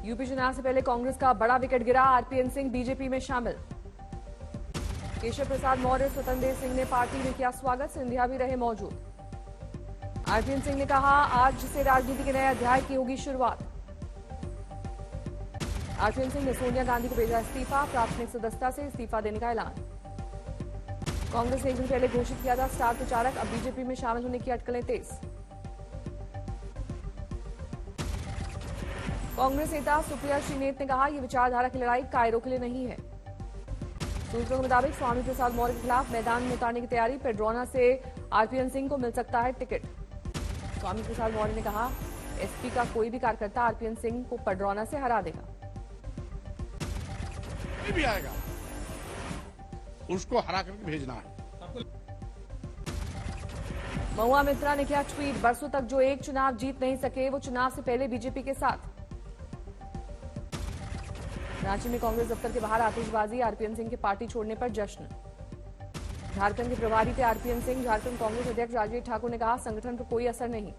UP चुनाव से पहले कांग्रेस का बड़ा विकेट गिरा, आरपीएन सिंह बीजेपी में शामिल। केशव प्रसाद मौर्य, स्वतंत्र देव सिंह ने पार्टी में किया स्वागत, सिंधिया भी रहे मौजूद। आरपीएन सिंह ने कहा, आज से राजनीति के नए अध्याय की होगी शुरुआत। आरपीएन सिंह ने सोनिया गांधी को भेजा इस्तीफा, प्राथमिक सदस्यता से इस्तीफा देने का ऐलान। कांग्रेस ने एक दिन पहले घोषित किया था स्टार प्रचारक, अब बीजेपी में शामिल होने की अटकलें तेज। कांग्रेस नेता सुप्रिया श्रीनेत ने कहा, यह विचारधारा की लड़ाई कायरों के लिए नहीं है। सूत्रों के मुताबिक स्वामी प्रसाद मौर्य के खिलाफ मैदान में उतारने की तैयारी, पेड्रोना से आरपीएन सिंह को मिल सकता है टिकट। स्वामी प्रसाद मौर्य ने कहा, एसपी का कोई भी कार्यकर्ता आरपीएन सिंह को पेड्रोना से हरा देगा। भी आएगा, उसको हरा करके भेजना है। महुआ मित्रा ने किया ट्वीट, बरसों तक जो एक चुनाव जीत नहीं सके वो चुनाव से पहले बीजेपी के साथ। रांची में कांग्रेस दफ्तर के बाहर आतिशबाजी, आरपीएन सिंह के पार्टी छोड़ने पर जश्न। झारखंड के प्रभारी थे आरपीएन सिंह, झारखंड कांग्रेस अध्यक्ष राजेश ठाकुर ने कहा, संगठन पर कोई असर नहीं।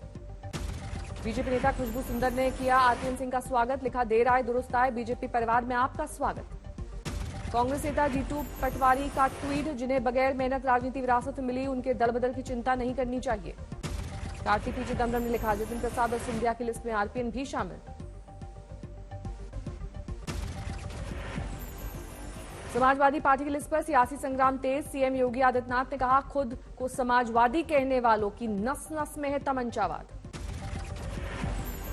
बीजेपी नेता खुशबू सुंदर ने किया आरपीएन सिंह का स्वागत, लिखा, देर आए दुरुस्त आए, बीजेपी परिवार में आपका स्वागत। कांग्रेस नेता जीतू पटवारी का ट्वीट, जिन्हें बगैर मेहनत राजनीति विरासत मिली, उनके दल बदल की चिंता नहीं करनी चाहिए। कार्तिक पी चिदम्बरम ने लिखा, जतिन प्रसाद और सिंधिया की लिस्ट में आरपीएन भी शामिल। समाजवादी पार्टी की लिस्ट पर सियासी संग्राम तेज, सीएम योगी आदित्यनाथ ने कहा, खुद को समाजवादी कहने वालों की नस नस में है तमंचावाद।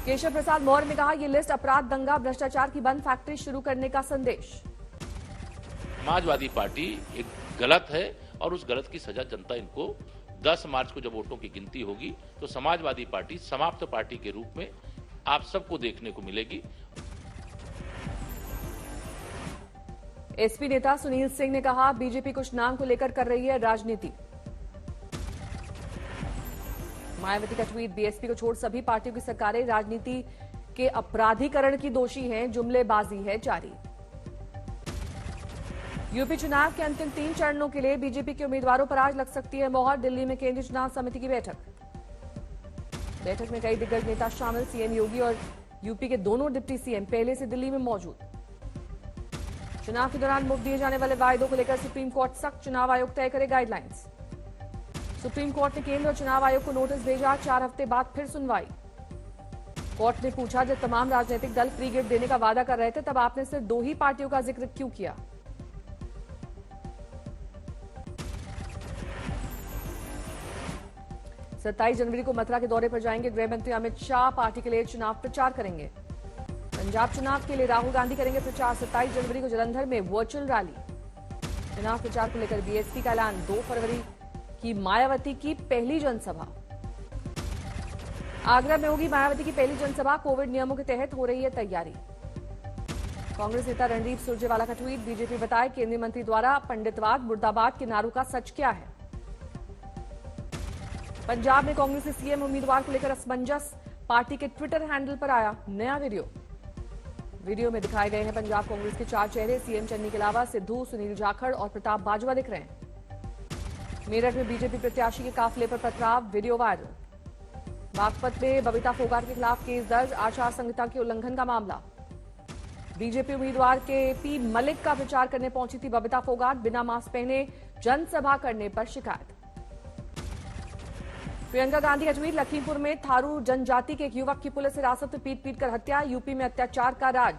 केशव प्रसाद मौर्य ने कहा, यह लिस्ट अपराध, दंगा, भ्रष्टाचार की बंद फैक्ट्री शुरू करने का संदेश। समाजवादी पार्टी एक गलत है और उस गलत की सजा जनता इनको 10 मार्च को जब वोटों की गिनती होगी तो समाजवादी पार्टी समाप्त पार्टी के रूप में आप सबको देखने को मिलेगी। एसपी नेता सुनील सिंह ने कहा, बीजेपी कुछ नाम को लेकर कर रही है राजनीति। मायावती का ट्वीट, बीएसपी को छोड़ सभी पार्टियों की सरकारें राजनीति के अपराधीकरण की दोषी हैं, जुमलेबाजी है जारी। यूपी चुनाव के अंतिम 3 चरणों के लिए बीजेपी के उम्मीदवारों पर आज लग सकती है मोहर, दिल्ली में केंद्रीय चुनाव समिति की बैठक। बैठक में कई दिग्गज नेता शामिल, सीएम योगी और यूपी के दोनों डिप्टी सीएम पहले से दिल्ली में मौजूद। चुनाव के दौरान मुफ्त दिए जाने वाले वायदों को लेकर सुप्रीम कोर्ट सख्त, चुनाव आयोग तय करे गाइडलाइंस। सुप्रीम कोर्ट ने केंद्र और चुनाव आयोग को नोटिस भेजा, 4 हफ्ते बाद फिर सुनवाई। कोर्ट ने पूछा, जब तमाम राजनीतिक दल फ्री गिफ्ट देने का वादा कर रहे थे तब आपने सिर्फ 2 ही पार्टियों का जिक्र क्यों किया। 27 जनवरी को मथुरा के दौरे पर जाएंगे गृह मंत्री अमित शाह, पार्टी के लिए चुनाव प्रचार करेंगे। पंजाब चुनाव के लिए राहुल गांधी करेंगे प्रचार, 27 जनवरी को जलंधर में वर्चुअल रैली। चुनाव प्रचार को लेकर बीएसपी का ऐलान, 2 फरवरी की मायावती की पहली जनसभा। आगरा में होगी मायावती की पहली जनसभा, कोविड नियमों के तहत हो रही है तैयारी। कांग्रेस नेता रणदीप सुरजेवाला का ट्वीट, बीजेपी बताए केंद्रीय मंत्री द्वारा पंडितवाद मुर्दाबाद के नारों का सच क्या है। पंजाब में कांग्रेस के सीएम उम्मीदवार को लेकर असमंजस, पार्टी के ट्विटर हैंडल पर आया नया वीडियो में दिखाए गए हैं पंजाब कांग्रेस के 4 चेहरे, सीएम चन्नी के अलावा सिद्धू, सुनील जाखड़ और प्रताप बाजवा दिख रहे हैं। मेरठ में बीजेपी प्रत्याशी के काफिले पर पथराव, वीडियो वायरल। बागपत में बबीता फोगाट के खिलाफ केस दर्ज, आचार संहिता के उल्लंघन का मामला। बीजेपी उम्मीदवार के पी मलिक का प्रचार करने पहुंची थी बबीता फोगाट, बिना मास्क पहने जनसभा करने पर शिकायत। प्रियंका गांधी का ट्वीट, लखीमपुर में थारू जनजाति के एक युवक की पुलिस हिरासत में पीट कर हत्या, यूपी में अत्याचार का राज।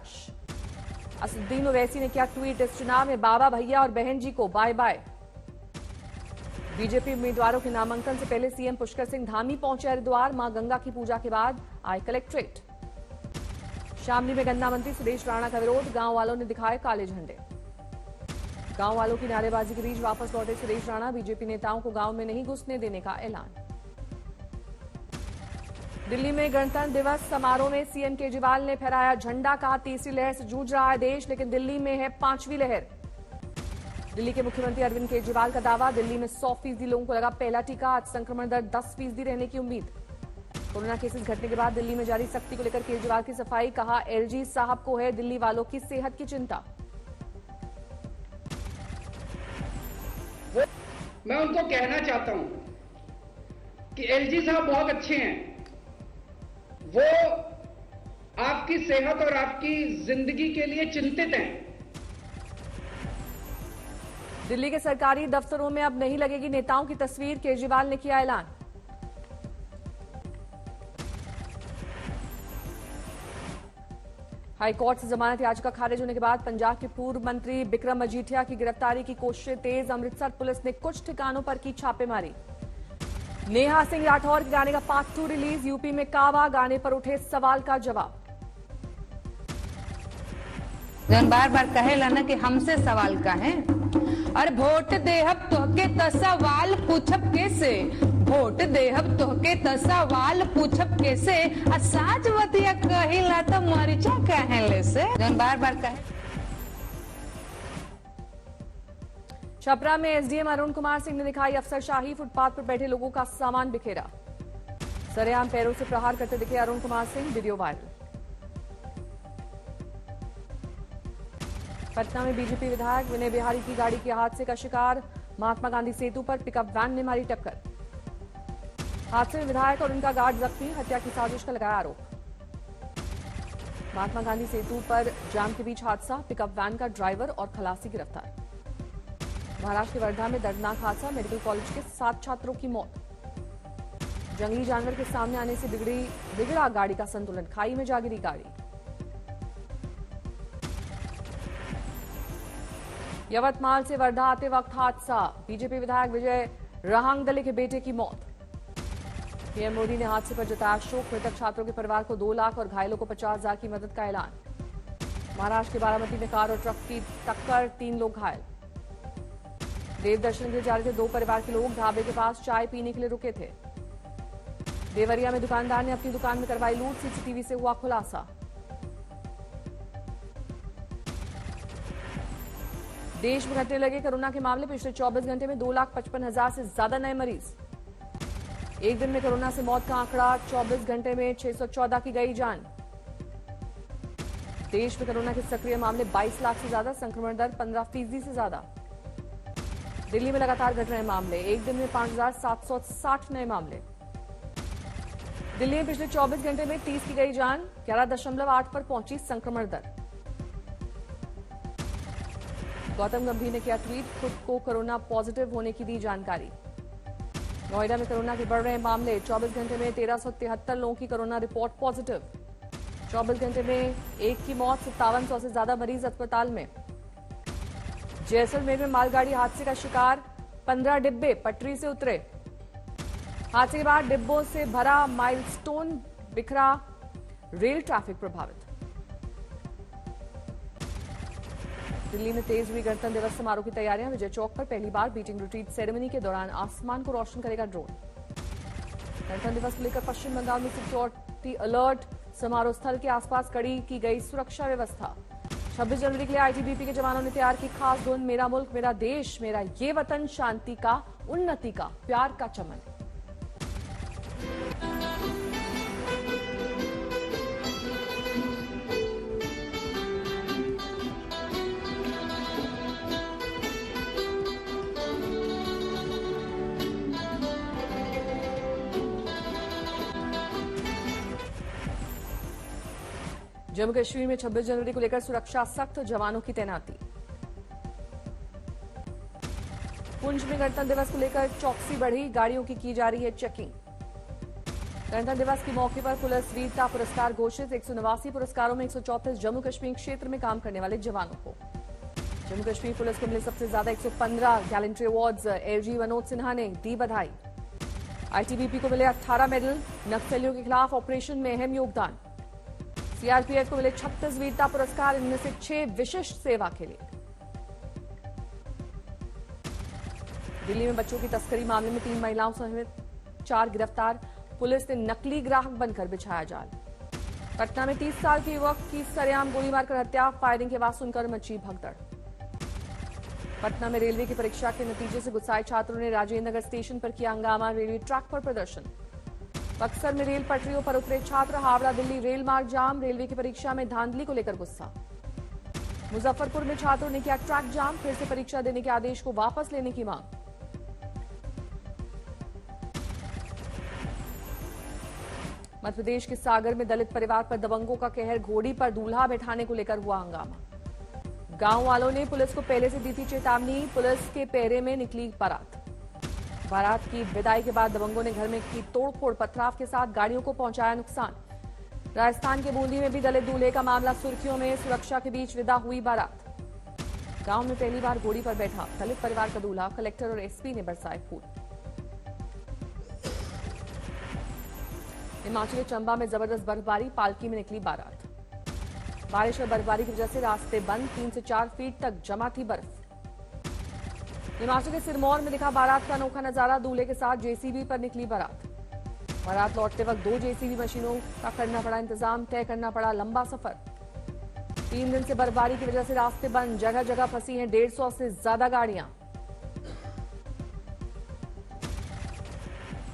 असदुद्दीन ओवैसी ने किया ट्वीट, इस चुनाव में बाबा भैया और बहन जी को बाय बाय। बीजेपी उम्मीदवारों के नामांकन से पहले सीएम पुष्कर सिंह धामी पहुंचे हरिद्वार, मां गंगा की पूजा के बाद आए कलेक्ट्रेट। शामली में गन्ना मंत्री सुरेश राणा का विरोध, गांव वालों ने दिखाए काले झंडे। गांव वालों की नारेबाजी के बीच वापस लौटे सुरेश राणा, बीजेपी नेताओं को गांव में नहीं घुसने देने का ऐलान। दिल्ली में गणतंत्र दिवस समारोह में सीएम केजरीवाल ने फहराया झंडा, कहा तीसरी लहर से जूझ रहा है देश, लेकिन दिल्ली में है 5वीं लहर। दिल्ली के मुख्यमंत्री अरविंद केजरीवाल का दावा, दिल्ली में 100% लोगों को लगा पहला टीका, आज संक्रमण दर 10% रहने की उम्मीद। कोरोना केसेस घटने के बाद दिल्ली में जारी सख्ती को लेकर केजरीवाल की सफाई, कहा एलजी साहब को है दिल्ली वालों की सेहत की चिंता। मैं उनको कहना चाहता हूं कि एलजी साहब बहुत अच्छे हैं, वो आप आपकी सेहत और आपकी जिंदगी के लिए चिंतित हैं। दिल्ली के सरकारी दफ्तरों में अब नहीं लगेगी नेताओं की तस्वीर, केजरीवाल ने किया ऐलान। हाईकोर्ट से जमानत याचिका खारिज होने के बाद पंजाब के पूर्व मंत्री बिक्रम मजीठिया की गिरफ्तारी की कोशिशें तेज। अमृतसर पुलिस ने कुछ ठिकानों पर की छापेमारी। नेहा सिंह राठौर के गाने का पार्ट 2 रिलीज। यूपी में कावा, गाने पर उठे सवाल का जवाब। जन बार बार कहेला ना कि हमसे सवाल का है, और वोट देहब तोहके त सवाल पूछब कैसे, वोट देहब तोहके त सवाल पूछब कैसे, आ साजवतिया कहिला त मरिचा कहेले से। जन बार बार कहे। छपरा में एसडीएम अरुण कुमार सिंह ने दिखाई अफसरशाही। फुटपाथ पर बैठे लोगों का सामान बिखेरा। सरेआम पैरों से प्रहार करते दिखे अरुण कुमार सिंह, वीडियो वायरल। पटना में बीजेपी विधायक विनय बिहारी की गाड़ी के हादसे का शिकार। महात्मा गांधी सेतु पर पिकअप वैन ने मारी टक्कर। हादसे में विधायक और उनका गार्ड जख्मी, हत्या की साजिश का लगाया आरोप। महात्मा गांधी सेतु पर जाम के बीच हादसा, पिकअप वैन का ड्राइवर और खलासी गिरफ्तार। महाराष्ट्र के वर्धा में दर्दनाक हादसा, मेडिकल कॉलेज के 7 छात्रों की मौत। जंगली जानवर के सामने आने से बिगड़ा गाड़ी का संतुलन, खाई में जा गिरी गाड़ी। यवतमाल से वर्धा आते वक्त हादसा, बीजेपी विधायक विजय रहांगदले के बेटे की मौत। पीएम मोदी ने हादसे पर जताया शोक। मृतक छात्रों के परिवार को 2 लाख और घायलों को 50,000 की मदद का ऐलान। महाराष्ट्र के बारामती में कार और ट्रक की टक्कर, 3 लोग घायल। देव दर्शन के लिए जा रहे थे 2 परिवार के लोग, ढाबे के पास चाय पीने के लिए रुके थे। देवरिया में दुकानदार ने अपनी दुकान में करवाई लूट, सीसीटीवी से हुआ खुलासा। देश में घटने लगे कोरोना के मामले, पिछले 24 घंटे में 2,55,000 से ज्यादा नए मरीज। एक दिन में कोरोना से मौत का आंकड़ा, 24 घंटे में 614 की गई जान। देश में कोरोना के सक्रिय मामले 22 लाख से ज्यादा, संक्रमण दर 15% से ज्यादा। दिल्ली में लगातार घट रहे मामले, एक दिन में 5,760 नए मामले। दिल्ली में पिछले 24 घंटे में 30 की गई जान, 11.8 पर पहुंची संक्रमण दर। गौतम गंभीर ने किया ट्वीट, खुद को कोरोना पॉजिटिव होने की दी जानकारी। नोएडा में कोरोना के बढ़ रहे मामले, 24 घंटे में 1373 लोगों की कोरोना रिपोर्ट पॉजिटिव। 24 घंटे में 1 की मौत, 5700 से ज्यादा मरीज अस्पताल में। जैसलमेर में मालगाड़ी हादसे का शिकार, 15 डिब्बे पटरी से उतरे। हादसे के बाद डिब्बों से भरा माइलस्टोन बिखरा, रेल ट्रैफिक प्रभावित। दिल्ली में तेज हुई गणतंत्र दिवस समारोह की तैयारियां। विजय चौक पर पहली बार बीटिंग रिट्रीट सेरेमनी के दौरान आसमान को रोशन करेगा ड्रोन। गणतंत्र दिवस को लेकर पश्चिम बंगाल में सिक्योरिटी अलर्ट, समारोह स्थल के आसपास कड़ी की गई सुरक्षा व्यवस्था। 26 जनवरी के लिए आईटीबीपी के जवानों ने तैयार की खास धुन, मेरा मुल्क मेरा देश मेरा ये वतन, शांति का, उन्नति का, प्यार का चमन। जम्मू कश्मीर में 26 जनवरी को लेकर सुरक्षा सख्त, जवानों की तैनाती। पुंछ में गणतंत्र दिवस को लेकर चौकसी बढ़ी, गाड़ियों की जा रही है चेकिंग। गणतंत्र दिवस के मौके पर पुलिस वीरता पुरस्कार घोषित, 189 पुरस्कारों में 134 जम्मू कश्मीर क्षेत्र में काम करने वाले जवानों को। जम्मू कश्मीर पुलिस को मिले सबसे ज्यादा 115 gallantry awards, ALG Manoj Sinha ने दी बधाई। आईटीबीपी को मिले 18 मेडल, नक्सलियों के खिलाफ ऑपरेशन में अहम योगदान। सीआरपीएफ को मिले 36 वीरता पुरस्कार, इनमें से 6 विशिष्ट सेवा के लिए। दिल्ली में बच्चों की तस्करी मामले में 3 महिलाओं सहित 4 गिरफ्तार, पुलिस ने नकली ग्राहक बनकर बिछाया जाल। पटना में 30 साल के युवक की सरेआम गोली मारकर हत्या, फायरिंग की आवाज सुनकर मची भगदड़। पटना में रेलवे की परीक्षा के नतीजे से गुस्साए छात्रों ने राजेंद्र नगर स्टेशन पर किया हंगामा, रेलवे ट्रैक पर प्रदर्शन। बक्सर में रेल पटरियों पर उतरे छात्र, हावड़ा दिल्ली रेल मार्ग जाम, रेलवे की परीक्षा में धांधली को लेकर गुस्सा। मुजफ्फरपुर में छात्रों ने किया ट्रैक जाम, फिर से परीक्षा देने के आदेश को वापस लेने की मांग। मध्य प्रदेश के सागर में दलित परिवार पर दबंगों का कहर, घोड़ी पर दूल्हा बैठाने को लेकर हुआ हंगामा। गांव वालों ने पुलिस को पहले से दी थी चेतावनी, पुलिस के पहरे में निकली बारात। बारात की विदाई के बाद दबंगों ने घर में की तोड़फोड़, पथराव के साथ गाड़ियों को पहुंचाया नुकसान। राजस्थान के बूंदी में भी दलित दूल्हे का मामला सुर्खियों में, सुरक्षा के बीच विदा हुई बारात। गांव में पहली बार घोड़ी पर बैठा दलित परिवार का दूल्हा, कलेक्टर और एसपी ने बरसाए फूल। हिमाचल चंबा में जबरदस्त बर्फबारी, पालकी में निकली बारात। बारिश और बर्फबारी की वजह से रास्ते बंद, 3 से 4 फीट तक जमा थी बर्फ। हिमाचल के सिरमौर में दिखा बारात का अनोखा नजारा, दूल्हे के साथ जेसीबी पर निकली बारात। बारात लौटते वक्त 2 जेसीबी मशीनों का करना पड़ा इंतजाम, तय करना पड़ा लंबा सफर। 3 दिन से बर्फबारी की वजह से रास्ते बंद, जगह जगह फंसी हैं 150 से ज्यादा गाड़ियां।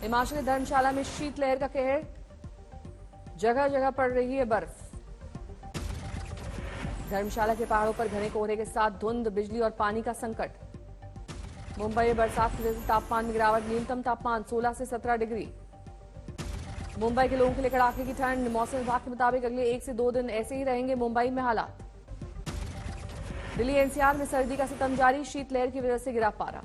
हिमाचल के धर्मशाला में शीतलहर का कहर, जगह जगह पड़ रही है बर्फ। धर्मशाला के पहाड़ों पर घने कोहरे के साथ धुंध, बिजली और पानी का संकट। मुंबई में बरसात की वजह से तापमान में गिरावट, न्यूनतम तापमान 16 से 17 डिग्री। मुंबई के लोगों के लिए कड़ाके की ठंड, मौसम विभाग के मुताबिक अगले 1 से 2 दिन ऐसे ही रहेंगे मुंबई में हालात। दिल्ली एनसीआर में सर्दी का सितम जारी, शीतलहर की वजह से गिरा पारा।